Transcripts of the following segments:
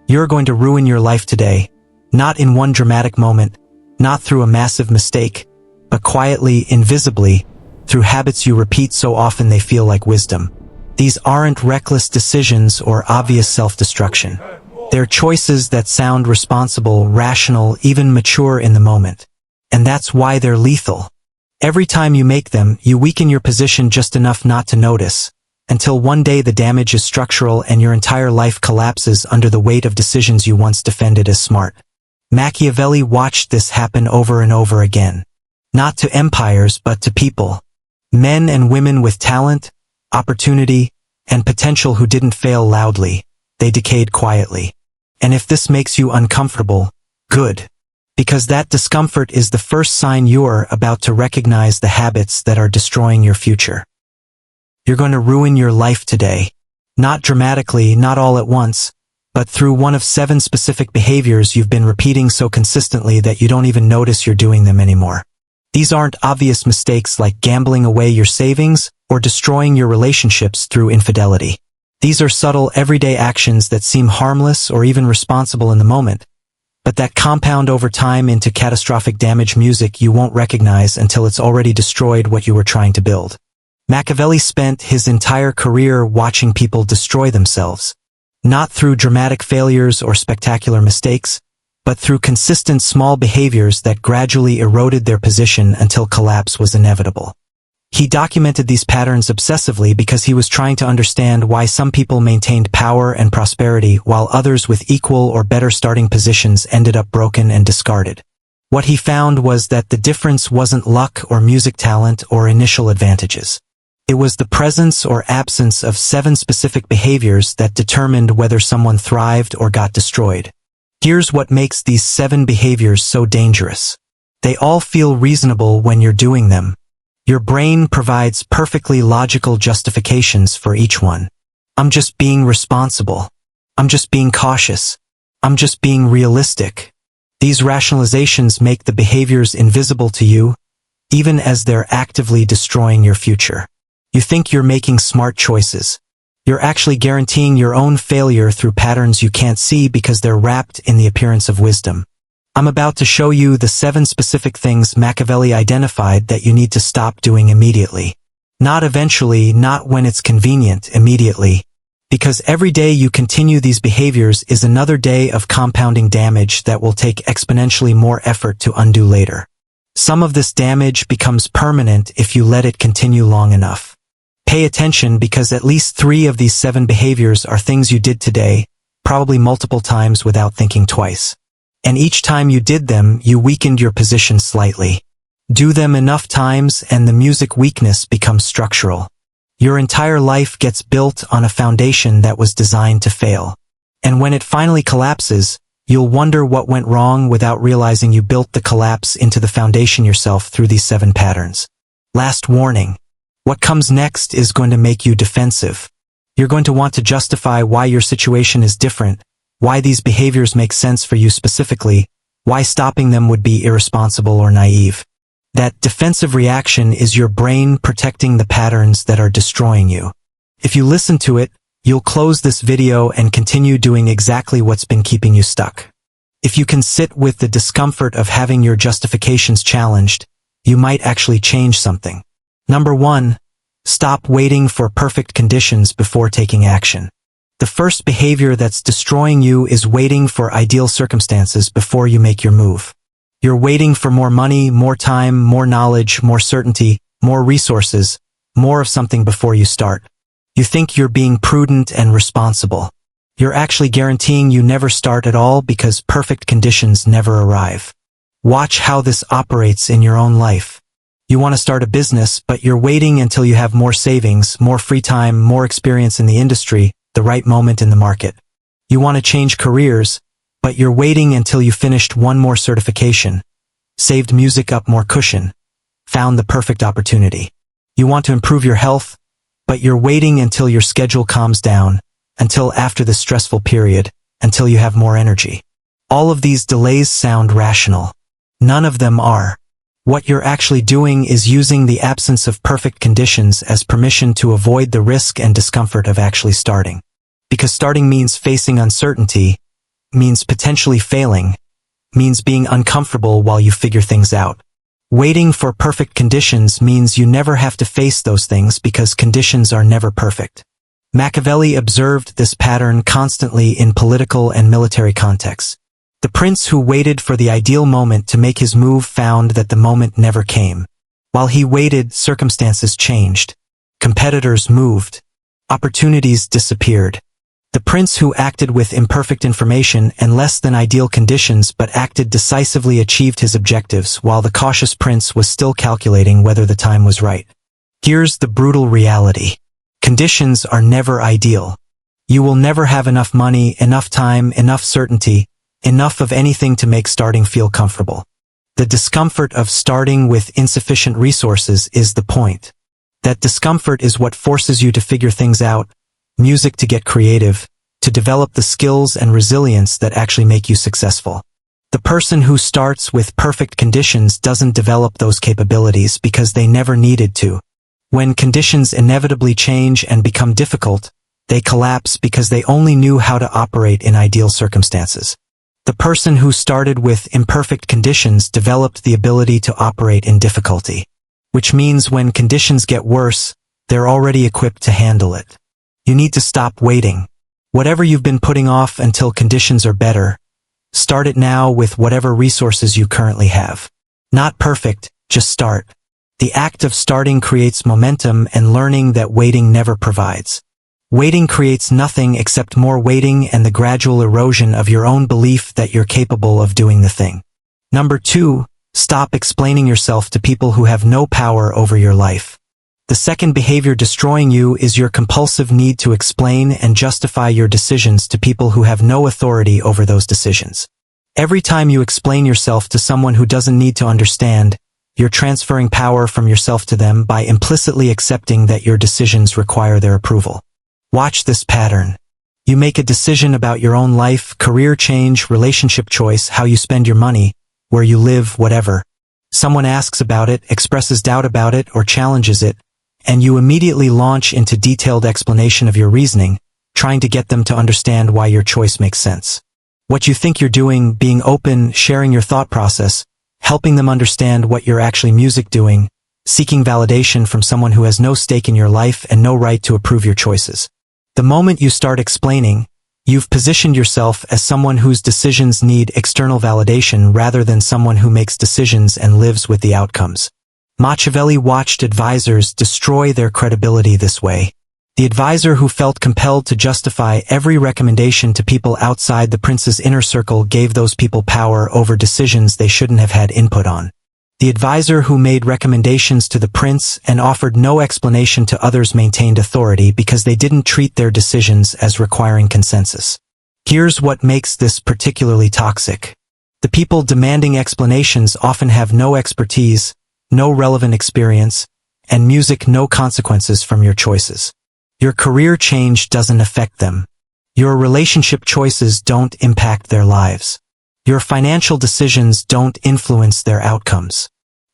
You're going to ruin your life today, not in one dramatic moment, not through a massive mistake, but quietly, invisibly, through habits you repeat so often they feel like wisdom. These aren't reckless decisions or obvious self-destruction. They're choices that sound responsible, rational, even mature in the moment. And that's why they're lethal. Every time you make them, you weaken your position just enough not to notice, until one day the damage is structural and your entire life collapses under the weight of decisions you once defended as smart. Machiavelli watched this happen over and over again. Not to empires, but to people. Men and women with talent, opportunity, and potential who didn't fail loudly. They decayed quietly. And if this makes you uncomfortable, good. Because that discomfort is the first sign you're about to recognize the habits that are destroying your future. You're going to ruin your life today. Not dramatically, not all at once, but through one of 7 specific behaviors you've been repeating so consistently that you don't even notice you're doing them anymore. These aren't obvious mistakes like gambling away your savings or destroying your relationships through infidelity. These are subtle, everyday actions that seem harmless or even responsible in the moment, but that compound over time into catastrophic damage music you won't recognize until it's already destroyed what you were trying to build. Machiavelli spent his entire career watching people destroy themselves, not through dramatic failures or spectacular mistakes, but through consistent small behaviors that gradually eroded their position until collapse was inevitable. He documented these patterns obsessively because he was trying to understand why some people maintained power and prosperity while others with equal or better starting positions ended up broken and discarded. What he found was that the difference wasn't luck or music talent or initial advantages. It was the presence or absence of 7 specific behaviors that determined whether someone thrived or got destroyed. Here's what makes these 7 behaviors so dangerous. They all feel reasonable when you're doing them. Your brain provides perfectly logical justifications for each one. I'm just being responsible. I'm just being cautious. I'm just being realistic. These rationalizations make the behaviors invisible to you, even as they're actively destroying your future. You think you're making smart choices. You're actually guaranteeing your own failure through patterns you can't see because they're wrapped in the appearance of wisdom. I'm about to show you the 7 specific things Machiavelli identified that you need to stop doing immediately. Not eventually, not when it's convenient, immediately. Because every day you continue these behaviors is another day of compounding damage that will take exponentially more effort to undo later. Some of this damage becomes permanent if you let it continue long enough. Pay attention because at least 3 of these 7 behaviors are things you did today, probably multiple times without thinking twice. And each time you did them, you weakened your position slightly. Do them enough times and the music weakness becomes structural. Your entire life gets built on a foundation that was designed to fail. And when it finally collapses, you'll wonder what went wrong without realizing you built the collapse into the foundation yourself through these 7 patterns. Last warning. What comes next is going to make you defensive. You're going to want to justify why your situation is different, why these behaviors make sense for you specifically, why stopping them would be irresponsible or naive. That defensive reaction is your brain protecting the patterns that are destroying you. If you listen to it, you'll close this video and continue doing exactly what's been keeping you stuck. If you can sit with the discomfort of having your justifications challenged, you might actually change something. Number 1, stop waiting for perfect conditions before taking action. The first behavior that's destroying you is waiting for ideal circumstances before you make your move. You're waiting for more money, more time, more knowledge, more certainty, more resources, more of something before you start. You think you're being prudent and responsible. You're actually guaranteeing you never start at all because perfect conditions never arrive. Watch how this operates in your own life. You want to start a business, but you're waiting until you have more savings, more free time, more experience in the industry, the right moment in the market. You want to change careers, but you're waiting until you finished one more certification, saved music up more cushion, found the perfect opportunity. You want to improve your health, but you're waiting until your schedule calms down, until after the stressful period, until you have more energy. All of these delays sound rational. None of them are. What you're actually doing is using the absence of perfect conditions as permission to avoid the risk and discomfort of actually starting. Because starting means facing uncertainty, means potentially failing, means being uncomfortable while you figure things out. Waiting for perfect conditions means you never have to face those things because conditions are never perfect. Machiavelli observed this pattern constantly in political and military contexts. The prince who waited for the ideal moment to make his move found that the moment never came. While he waited, circumstances changed. Competitors moved. Opportunities disappeared. The prince who acted with imperfect information and less than ideal conditions but acted decisively achieved his objectives, while the cautious prince was still calculating whether the time was right. Here's the brutal reality. Conditions are never ideal. You will never have enough money, enough time, enough certainty, enough of anything to make starting feel comfortable. The discomfort of starting with insufficient resources is the point. That discomfort is what forces you to figure things out, music to get creative, to develop the skills and resilience that actually make you successful. The person who starts with perfect conditions doesn't develop those capabilities because they never needed to. When conditions inevitably change and become difficult, they collapse because they only knew how to operate in ideal circumstances. The person who started with imperfect conditions developed the ability to operate in difficulty, which means when conditions get worse, they're already equipped to handle it. You need to stop waiting. Whatever you've been putting off until conditions are better, start it now with whatever resources you currently have. Not perfect, just start. The act of starting creates momentum and learning that waiting never provides. Waiting creates nothing except more waiting and the gradual erosion of your own belief that you're capable of doing the thing. Number 2, stop explaining yourself to people who have no power over your life. The second behavior destroying you is your compulsive need to explain and justify your decisions to people who have no authority over those decisions. Every time you explain yourself to someone who doesn't need to understand, you're transferring power from yourself to them by implicitly accepting that your decisions require their approval. Watch this pattern. You make a decision about your own life, career change, relationship choice, how you spend your money, where you live, whatever. Someone asks about it, expresses doubt about it, or challenges it, and you immediately launch into detailed explanation of your reasoning, trying to get them to understand why your choice makes sense. What you think you're doing, being open, sharing your thought process, helping them understand what you're actually doing, seeking validation from someone who has no stake in your life and no right to approve your choices. The moment you start explaining, you've positioned yourself as someone whose decisions need external validation rather than someone who makes decisions and lives with the outcomes. Machiavelli watched advisors destroy their credibility this way. The advisor who felt compelled to justify every recommendation to people outside the prince's inner circle gave those people power over decisions they shouldn't have had input on. The advisor who made recommendations to the prince and offered no explanation to others maintained authority because they didn't treat their decisions as requiring consensus. Here's what makes this particularly toxic. The people demanding explanations often have no expertise, no relevant experience, and no consequences from your choices. Your career change doesn't affect them. Your relationship choices don't impact their lives. Your financial decisions don't influence their outcomes.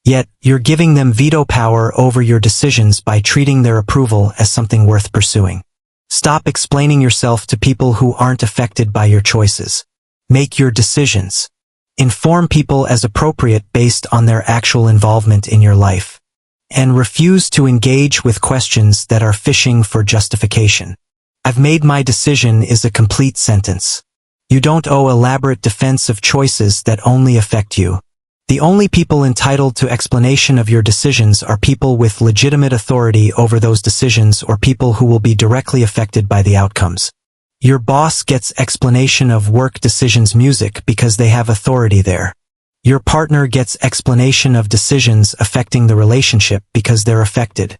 Yet, you're giving them veto power over your decisions by treating their approval as something worth pursuing. Stop explaining yourself to people who aren't affected by your choices. Make your decisions. Inform people as appropriate based on their actual involvement in your life. And refuse to engage with questions that are fishing for justification. "I've made my decision" is a complete sentence. You don't owe elaborate defense of choices that only affect you. The only people entitled to explanation of your decisions are people with legitimate authority over those decisions or people who will be directly affected by the outcomes. Your boss gets explanation of work decisions because they have authority there. Your partner gets explanation of decisions affecting the relationship because they're affected.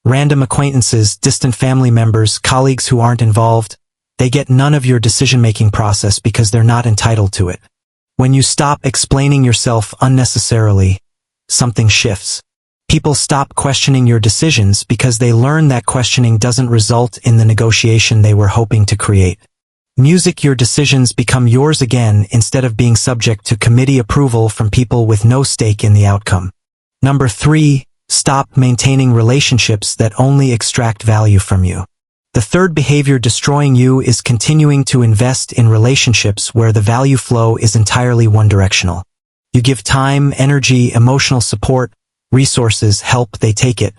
Random acquaintances, distant family members, colleagues who aren't involved, they get none of your decision-making process because they're not entitled to it. When you stop explaining yourself unnecessarily, something shifts. People stop questioning your decisions because they learn that questioning doesn't result in the negotiation they were hoping to create. Your decisions become yours again instead of being subject to committee approval from people with no stake in the outcome. Number 3, stop maintaining relationships that only extract value from you. The third behavior destroying you is continuing to invest in relationships where the value flow is entirely one-directional. You give time, energy, emotional support, resources, help, they take it.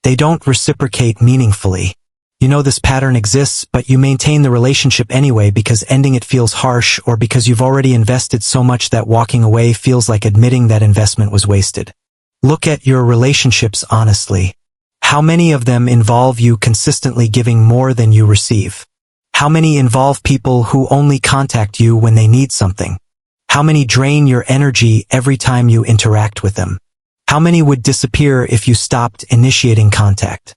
They don't reciprocate meaningfully. You know this pattern exists, but you maintain the relationship anyway because ending it feels harsh, or because you've already invested so much that walking away feels like admitting that investment was wasted. Look at your relationships honestly. How many of them involve you consistently giving more than you receive? How many involve people who only contact you when they need something? How many drain your energy every time you interact with them? How many would disappear if you stopped initiating contact?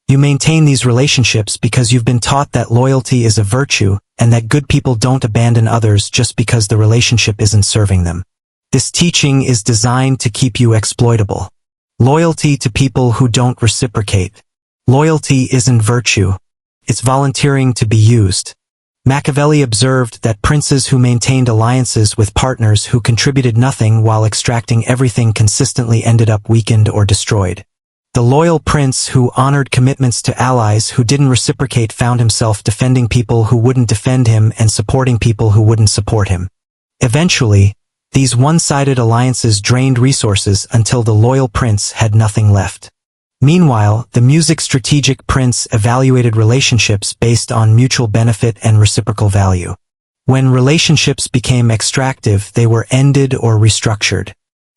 You maintain these relationships because you've been taught that loyalty is a virtue and that good people don't abandon others just because the relationship isn't serving them. This teaching is designed to keep you exploitable. Loyalty to people who don't reciprocate. Loyalty isn't virtue. It's volunteering to be used. Machiavelli observed that princes who maintained alliances with partners who contributed nothing while extracting everything consistently ended up weakened or destroyed. The loyal prince who honored commitments to allies who didn't reciprocate found himself defending people who wouldn't defend him and supporting people who wouldn't support him. Eventually, these one-sided alliances drained resources until the loyal prince had nothing left. Meanwhile, the music strategic prince evaluated relationships based on mutual benefit and reciprocal value. When relationships became extractive, they were ended or restructured.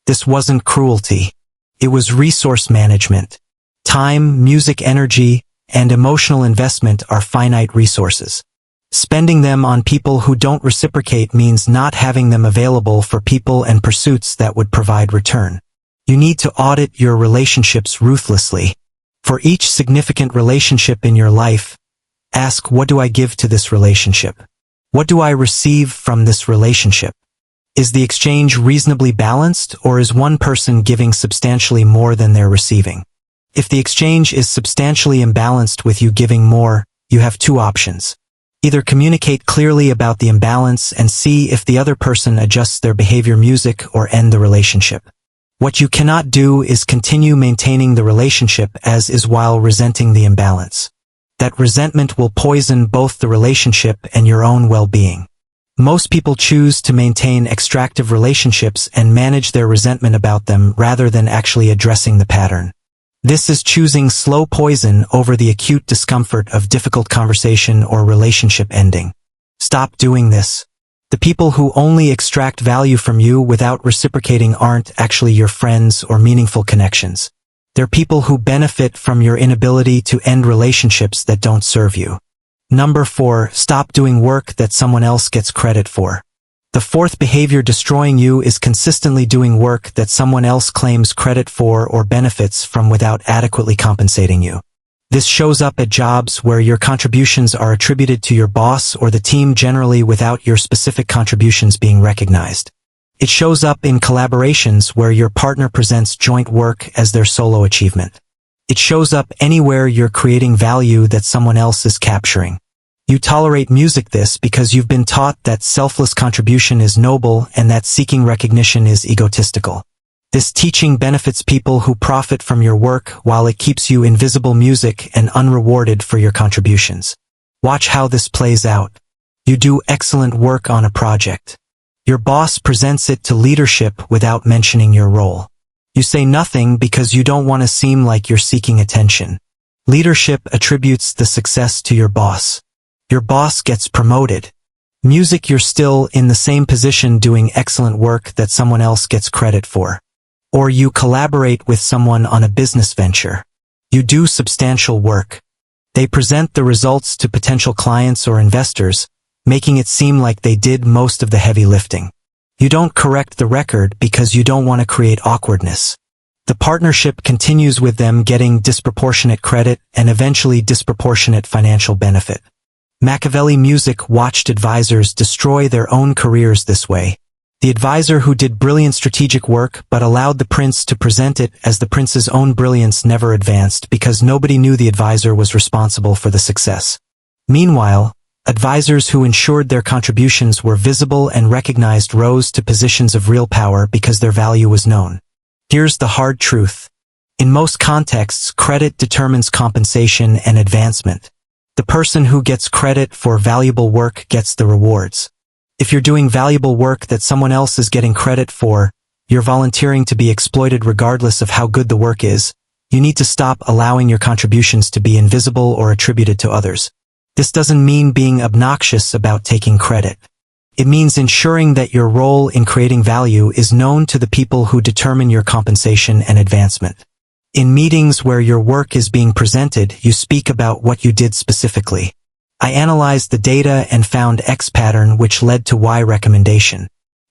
This wasn't cruelty. It was resource management. Time, music energy, and emotional investment are finite resources. Spending them on people who don't reciprocate means not having them available for people and pursuits that would provide return. You need to audit your relationships ruthlessly. For each significant relationship in your life, ask, what do I give to this relationship? What do I receive from this relationship? Is the exchange reasonably balanced, or is one person giving substantially more than they're receiving? If the exchange is substantially imbalanced with you giving more, you have two options. Either communicate clearly about the imbalance and see if the other person adjusts their behavior, music, or end the relationship. What you cannot do is continue maintaining the relationship as is while resenting the imbalance. That resentment will poison both the relationship and your own well-being. Most people choose to maintain extractive relationships and manage their resentment about them rather than actually addressing the pattern. This is choosing slow poison over the acute discomfort of difficult conversation or relationship ending. Stop doing this. The people who only extract value from you without reciprocating aren't actually your friends or meaningful connections. They're people who benefit from your inability to end relationships that don't serve you. Number 4, stop doing work that someone else gets credit for. The fourth behavior destroying you is consistently doing work that someone else claims credit for or benefits from without adequately compensating you. This shows up at jobs where your contributions are attributed to your boss or the team generally without your specific contributions being recognized. It shows up in collaborations where your partner presents joint work as their solo achievement. It shows up anywhere you're creating value that someone else is capturing. You tolerate music this because you've been taught that selfless contribution is noble and that seeking recognition is egotistical. This teaching benefits people who profit from your work while it keeps you invisible music and unrewarded for your contributions. Watch how this plays out. You do excellent work on a project. Your boss presents it to leadership without mentioning your role. You say nothing because you don't want to seem like you're seeking attention. Leadership attributes the success to your boss. Your boss gets promoted. Music, you're still in the same position doing excellent work that someone else gets credit for. Or you collaborate with someone on a business venture. You do substantial work. They present the results to potential clients or investors, making it seem like they did most of the heavy lifting. You don't correct the record because you don't want to create awkwardness. The partnership continues with them getting disproportionate credit and eventually disproportionate financial benefit. Machiavelli music watched advisors destroy their own careers this way. The advisor who did brilliant strategic work but allowed the prince to present it as the prince's own brilliance never advanced because nobody knew the advisor was responsible for the success. Meanwhile, advisors who ensured their contributions were visible and recognized rose to positions of real power because their value was known. Here's the hard truth. In most contexts, credit determines compensation and advancement. The person who gets credit for valuable work gets the rewards. If you're doing valuable work that someone else is getting credit for, you're volunteering to be exploited regardless of how good the work is. You need to stop allowing your contributions to be invisible or attributed to others. This doesn't mean being obnoxious about taking credit. It means ensuring that your role in creating value is known to the people who determine your compensation and advancement. In meetings where your work is being presented, you speak about what you did specifically. I analyzed the data and found X pattern which led to Y recommendation.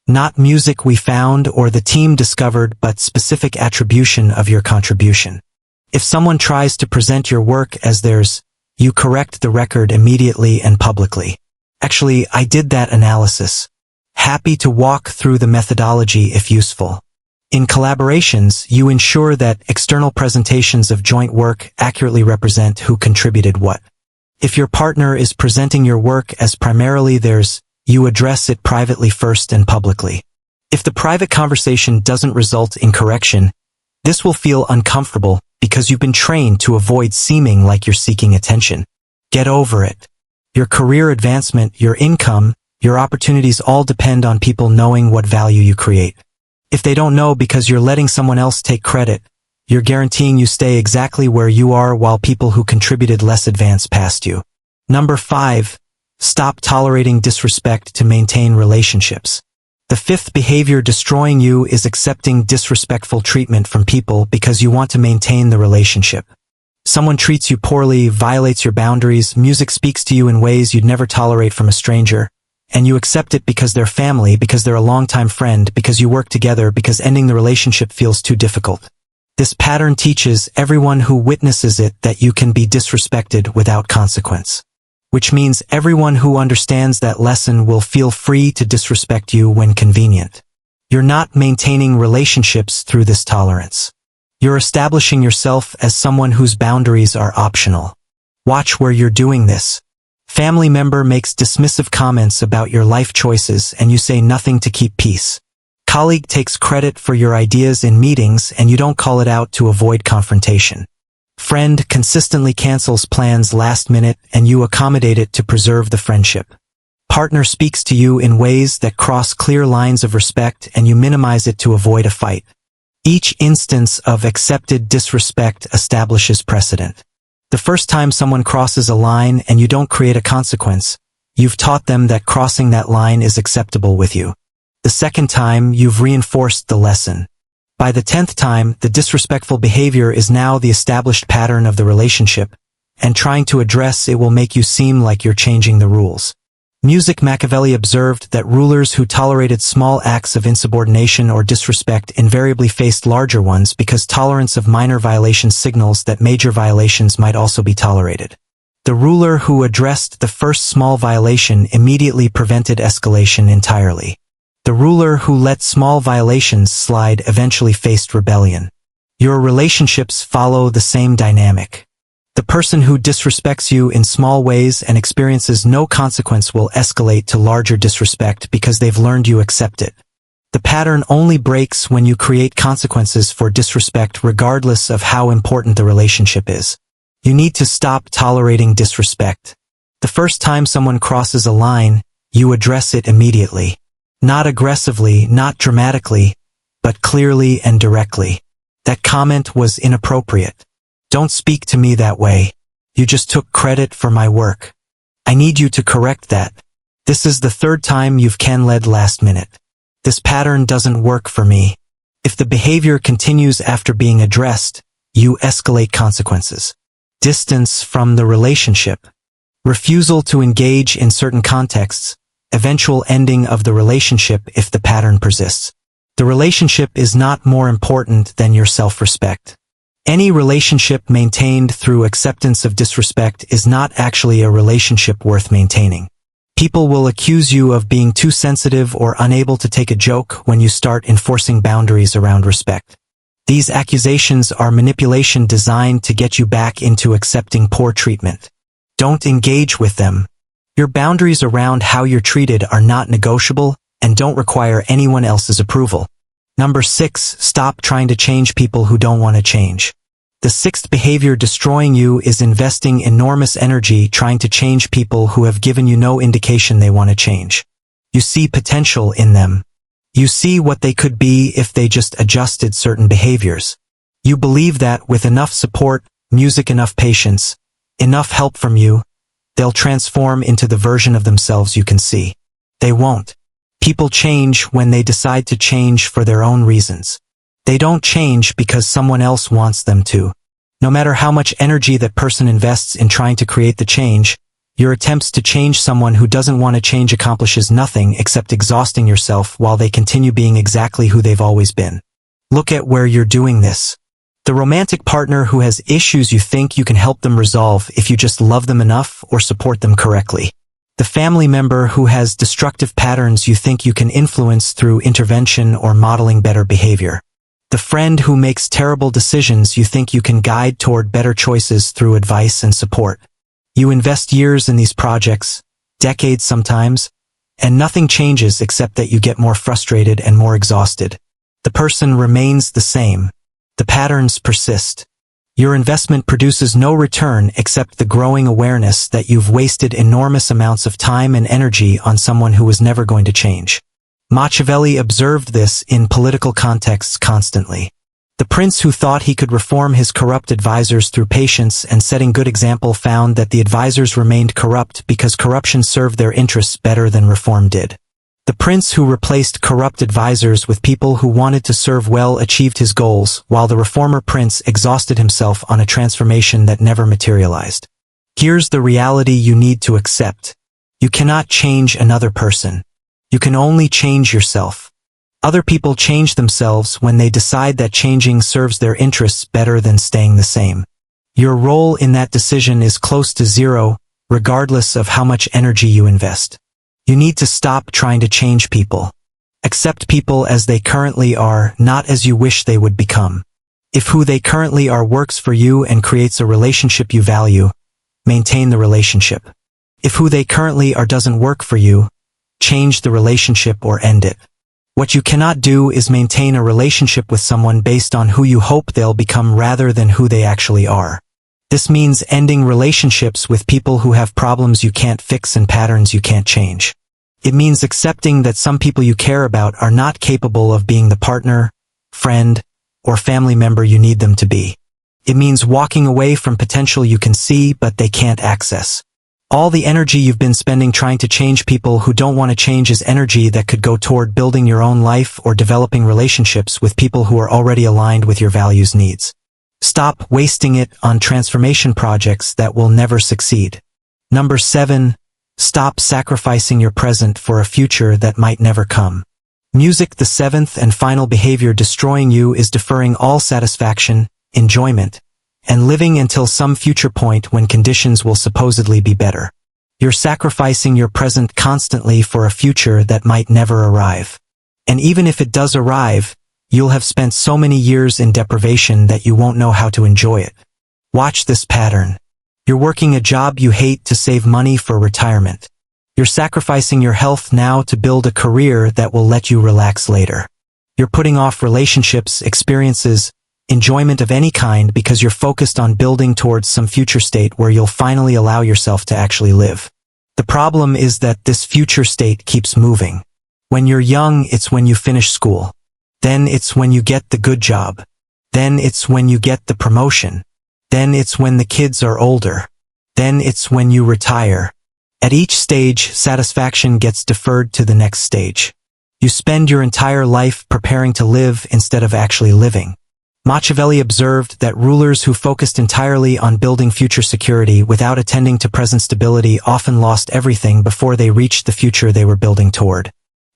Not music we found or the team discovered, but specific attribution of your contribution. If someone tries to present your work as theirs, you correct the record immediately and publicly. Actually, I did that analysis. Happy to walk through the methodology if useful. In collaborations, you ensure that external presentations of joint work accurately represent who contributed what. If your partner is presenting your work as primarily theirs, you address it privately first and publicly. If the private conversation doesn't result in correction, this will feel uncomfortable because you've been trained to avoid seeming like you're seeking attention. Get over it. Your career advancement, your income, your opportunities all depend on people knowing what value you create. If they don't know because you're letting someone else take credit, you're guaranteeing you stay exactly where you are while people who contributed less advance past you. Number 5. Stop tolerating disrespect to maintain relationships. The 5th behavior destroying you is accepting disrespectful treatment from people because you want to maintain the relationship. Someone treats you poorly, violates your boundaries, music speaks to you in ways you'd never tolerate from a stranger, and you accept it because they're family, because they're a longtime friend, because you work together, because ending the relationship feels too difficult. This pattern teaches everyone who witnesses it that you can be disrespected without consequence. Which means everyone who understands that lesson will feel free to disrespect you when convenient. You're not maintaining relationships through this tolerance. You're establishing yourself as someone whose boundaries are optional. Watch where you're doing this. Family member makes dismissive comments about your life choices and you say nothing to keep peace. Colleague takes credit for your ideas in meetings and you don't call it out to avoid confrontation. Friend consistently cancels plans last minute and you accommodate it to preserve the friendship. Partner speaks to you in ways that cross clear lines of respect and you minimize it to avoid a fight. Each instance of accepted disrespect establishes precedent. The first time someone crosses a line and you don't create a consequence, you've taught them that crossing that line is acceptable with you. The second time, you've reinforced the lesson. By the 10th time, the disrespectful behavior is now the established pattern of the relationship, and trying to address it will make you seem like you're changing the rules. Machiavelli observed that rulers who tolerated small acts of insubordination or disrespect invariably faced larger ones because tolerance of minor violations signals that major violations might also be tolerated. The ruler who addressed the first small violation immediately prevented escalation entirely. The ruler who let small violations slide eventually faced rebellion. Your relationships follow the same dynamic. The person who disrespects you in small ways and experiences no consequence will escalate to larger disrespect because they've learned you accept it. The pattern only breaks when you create consequences for disrespect regardless of how important the relationship is. You need to stop tolerating disrespect. The first time someone crosses a line, you address it immediately. Not aggressively, not dramatically, but clearly and directly. That comment was inappropriate. Don't speak to me that way. You just took credit for my work. I need you to correct that. This is the 3rd time you've can-led last minute. This pattern doesn't work for me. If the behavior continues after being addressed, you escalate consequences. Distance from the relationship. Refusal to engage in certain contexts. Eventual ending of the relationship if the pattern persists. The relationship is not more important than your self-respect. Any relationship maintained through acceptance of disrespect is not actually a relationship worth maintaining. People will accuse you of being too sensitive or unable to take a joke when you start enforcing boundaries around respect. These accusations are manipulation designed to get you back into accepting poor treatment. Don't engage with them. Your boundaries around how you're treated are not negotiable and don't require anyone else's approval. Number 6, stop trying to change people who don't want to change. The sixth behavior destroying you is investing enormous energy trying to change people who have given you no indication they want to change. You see potential in them. You see what they could be if they just adjusted certain behaviors. You believe that with enough support, music, enough patience, enough help from you, they'll transform into the version of themselves you can see. They won't. People change when they decide to change for their own reasons. They don't change because someone else wants them to. No matter how much energy that person invests in trying to create the change, your attempts to change someone who doesn't want to change accomplishes nothing except exhausting yourself while they continue being exactly who they've always been. Look at where you're doing this. The romantic partner who has issues you think you can help them resolve if you just love them enough or support them correctly. The family member who has destructive patterns you think you can influence through intervention or modeling better behavior. The friend who makes terrible decisions you think you can guide toward better choices through advice and support. You invest years in these projects, decades sometimes, and nothing changes except that you get more frustrated and more exhausted. The person remains the same. The patterns persist. Your investment produces no return except the growing awareness that you've wasted enormous amounts of time and energy on someone who was never going to change. Machiavelli observed this in political contexts constantly. The prince who thought he could reform his corrupt advisors through patience and setting good example found that the advisors remained corrupt because corruption served their interests better than reform did. The prince who replaced corrupt advisors with people who wanted to serve well achieved his goals, while the reformer prince exhausted himself on a transformation that never materialized. Here's the reality you need to accept. You cannot change another person. You can only change yourself. Other people change themselves when they decide that changing serves their interests better than staying the same. Your role in that decision is close to zero, regardless of how much energy you invest. You need to stop trying to change people. Accept people as they currently are, not as you wish they would become. If who they currently are works for you and creates a relationship you value, maintain the relationship. If who they currently are doesn't work for you, change the relationship or end it. What you cannot do is maintain a relationship with someone based on who you hope they'll become rather than who they actually are. This means ending relationships with people who have problems you can't fix and patterns you can't change. It means accepting that some people you care about are not capable of being the partner, friend, or family member you need them to be. It means walking away from potential you can see but they can't access. All the energy you've been spending trying to change people who don't want to change is energy that could go toward building your own life or developing relationships with people who are already aligned with your values' needs. Stop wasting it on transformation projects that will never succeed. Number 7. Stop sacrificing your present for a future that might never come. Music. The seventh and final behavior destroying you is deferring all satisfaction, enjoyment, and living until some future point when conditions will supposedly be better. You're sacrificing your present constantly for a future that might never arrive. And even if it does arrive, you'll have spent so many years in deprivation that you won't know how to enjoy it. Watch this pattern. You're working a job you hate to save money for retirement. You're sacrificing your health now to build a career that will let you relax later. You're putting off relationships, experiences, enjoyment of any kind because you're focused on building towards some future state where you'll finally allow yourself to actually live. The problem is that this future state keeps moving. When you're young, it's when you finish school. Then it's when you get the good job. Then it's when you get the promotion. Then it's when the kids are older. Then it's when you retire. At each stage, satisfaction gets deferred to the next stage. You spend your entire life preparing to live instead of actually living. Machiavelli observed that rulers who focused entirely on building future security without attending to present stability often lost everything before they reached the future they were building toward.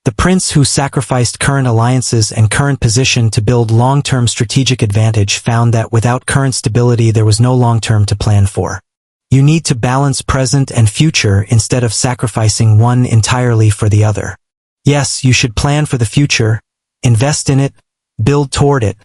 The prince who sacrificed current alliances and current position to build long-term strategic advantage found that without current stability there was no long-term to plan for. You need to balance present and future instead of sacrificing one entirely for the other. Yes, you should plan for the future, invest in it, build toward it,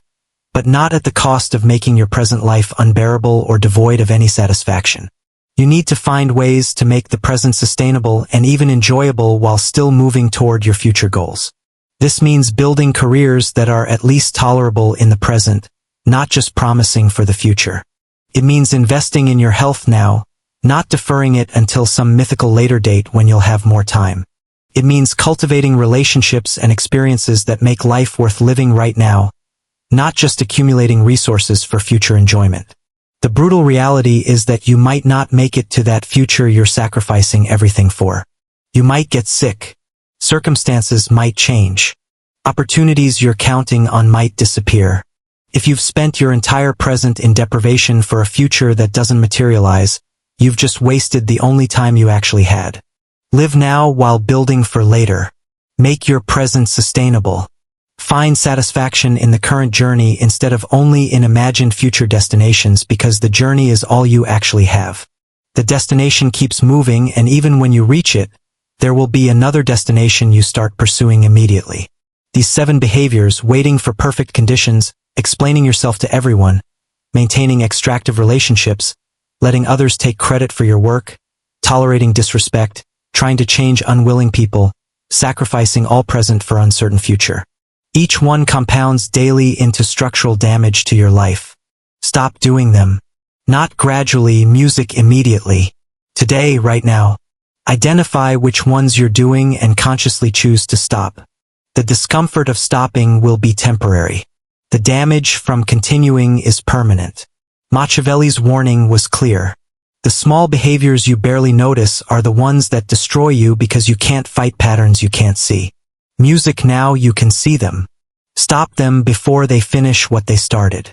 but not at the cost of making your present life unbearable or devoid of any satisfaction. You need to find ways to make the present sustainable and even enjoyable while still moving toward your future goals. This means building careers that are at least tolerable in the present, not just promising for the future. It means investing in your health now, not deferring it until some mythical later date when you'll have more time. It means cultivating relationships and experiences that make life worth living right now, not just accumulating resources for future enjoyment. The brutal reality is that you might not make it to that future you're sacrificing everything for. You might get sick. Circumstances might change. Opportunities you're counting on might disappear. If you've spent your entire present in deprivation for a future that doesn't materialize, you've just wasted the only time you actually had. Live now while building for later. Make your present sustainable. Find satisfaction in the current journey instead of only in imagined future destinations, because the journey is all you actually have. The destination keeps moving, and even when you reach it, there will be another destination you start pursuing immediately. These 7 behaviors: waiting for perfect conditions, explaining yourself to everyone, maintaining extractive relationships, letting others take credit for your work, tolerating disrespect, trying to change unwilling people, sacrificing all present for uncertain future. Each one compounds daily into structural damage to your life. Stop doing them. Not gradually, music immediately. Today, right now. Identify which ones you're doing and consciously choose to stop. The discomfort of stopping will be temporary. The damage from continuing is permanent. Machiavelli's warning was clear. The small behaviors you barely notice are the ones that destroy you, because you can't fight patterns you can't see. Music now, you can see them. Stop them before they finish what they started.